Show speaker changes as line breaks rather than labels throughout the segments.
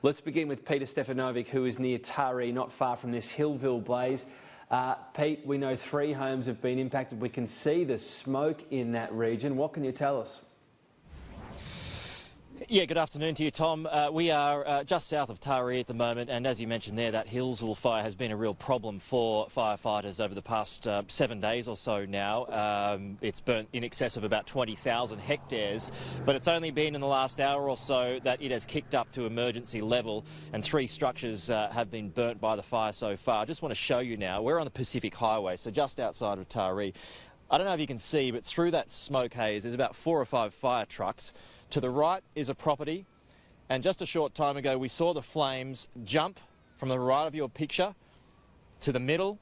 Let's begin with Peter Stefanovic, who is near Taree, not far from this Hillville blaze. Pete, we know 3 homes have been impacted. We can see the smoke in that region. What can you tell us?
Yeah, good afternoon to you, Tom. We are just south of Taree at the moment, and as you mentioned there, that Hillville fire has been a real problem for firefighters over the past 7 days or so now. It's burnt in excess of about 20,000 hectares, but it's only been in the last hour or so that it has kicked up to emergency level, and 3 structures have been burnt by the fire so far. I just want to show you now, we're on the Pacific Highway, so just outside of Taree. I don't know if you can see, but through that smoke haze, there's about 4 or 5 fire trucks. To the right is a property, and just a short time ago we saw the flames jump from the right of your picture to the middle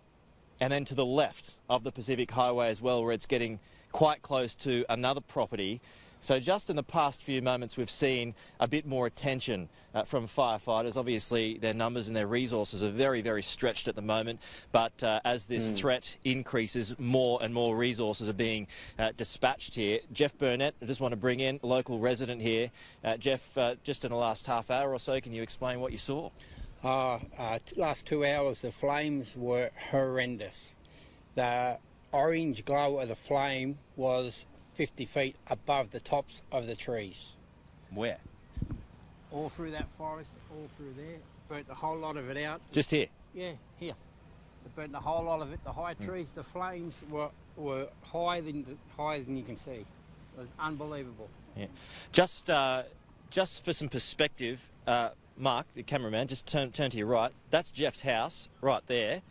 and then to the left of the Pacific Highway as well, where it's getting quite close to another property. So just in the past few moments we've seen a bit more attention from firefighters. Obviously their numbers and their resources are very, very stretched at the moment, but as this threat increases, more and more resources are being dispatched here. Jeff Burnett, I just want to bring in, a local resident here. Jeff, just in the last half hour or so, can you explain what you saw?
Last 2 hours the flames were horrendous. The orange glow of the flame was 50 feet above the tops of the trees.
Where?
All through that forest, all through there. Burnt a whole lot of it out.
Just here?
Yeah, here. It burnt a whole lot of it. The high trees, the flames were higher than you can see. It was unbelievable.
Yeah. Just for some perspective, Mark, the cameraman, just turn to your right. That's Jeff's house right there.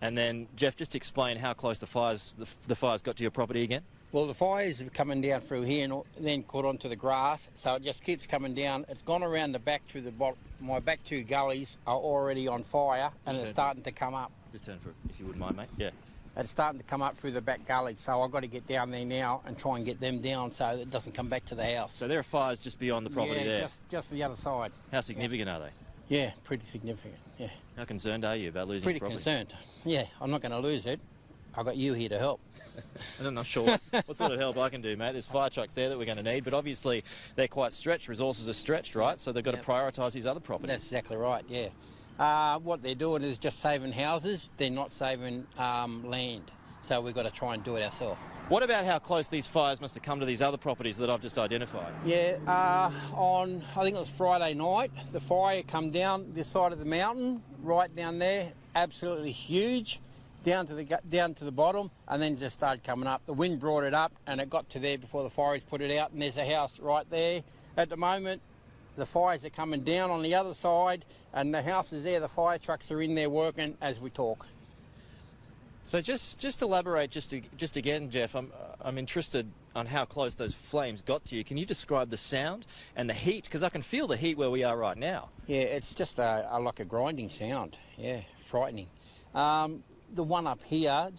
And then, Jeff, just explain how close the fire's got to your property again.
Well, the fires are coming down through here and then caught onto the grass, so it just keeps coming down. It's gone around the back through the bottom. My back 2 gullies are already on fire, and it's starting to come up.
Just turn for it, if you wouldn't mind, mate. Yeah.
It's starting to come up through the back gullies, so I've got to get down there now and try and get them down so it doesn't come back to the house.
So there are fires just beyond the property there?
Yeah, just the other side.
How significant are they?
Yeah, pretty significant, yeah.
How concerned are you about losing
property?
Pretty
concerned. Yeah, I'm not going to lose it. I've got you here to help.
I'm not sure what sort of help I can do, mate. There's fire trucks there that we're going to need, but obviously they're quite stretched. Resources are stretched, right? So they've got to prioritise these other properties.
That's exactly right, yeah. What they're doing is just saving houses. They're not saving land. So we've got to try and do it ourselves.
What about how close these fires must have come to these other properties that I've just identified?
Yeah, on, I think it was Friday night, the fire come down this side of the mountain, right down there, absolutely huge. Down to the bottom, and then just started coming up. The wind brought it up, and it got to there before the fires put it out, and there's a house right there. At the moment, the fires are coming down on the other side, and the house is there. The fire trucks are in there working as we talk.
So just elaborate just again, Jeff. I'm interested on how close those flames got to you. Can you describe the sound and the heat? Because I can feel the heat where we are right now. Yeah,
it's just like a grinding sound. Yeah, frightening. The one up here,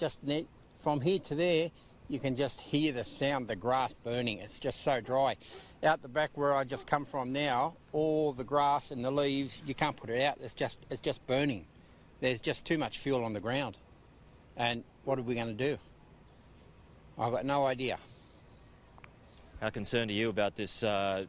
from here to there, you can just hear the sound, the grass burning. It's just so dry. Out the back where I just come from now, all the grass and the leaves, you can't put it out. It's just burning. There's just too much fuel on the ground. And what are we going to do? I've got no idea.
How concerned are you about this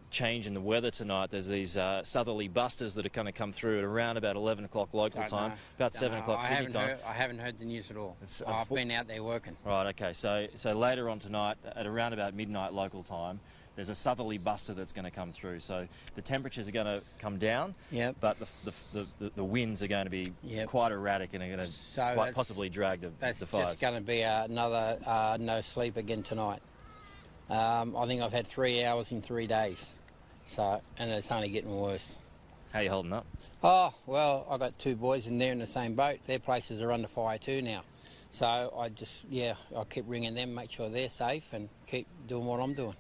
change in the weather tonight? There's these southerly busters that are going to come through at around about 11 o'clock local time, about 7 o'clock Sydney time.
I haven't heard the news at all. I've been out there working.
Right, okay. So later on tonight, at around about midnight local time, there's a southerly buster that's going to come through. So the temperatures are going to come down, but the winds are going to be quite erratic and are going to quite possibly drag the fires.
That's just going to be another no sleep again tonight. I think I've had 3 hours in 3 days, and it's only getting worse.
How are you holding up?
Oh, well, I've got 2 boys in there in the same boat. Their places are under fire too now. So I keep ringing them, make sure they're safe and keep doing what I'm doing.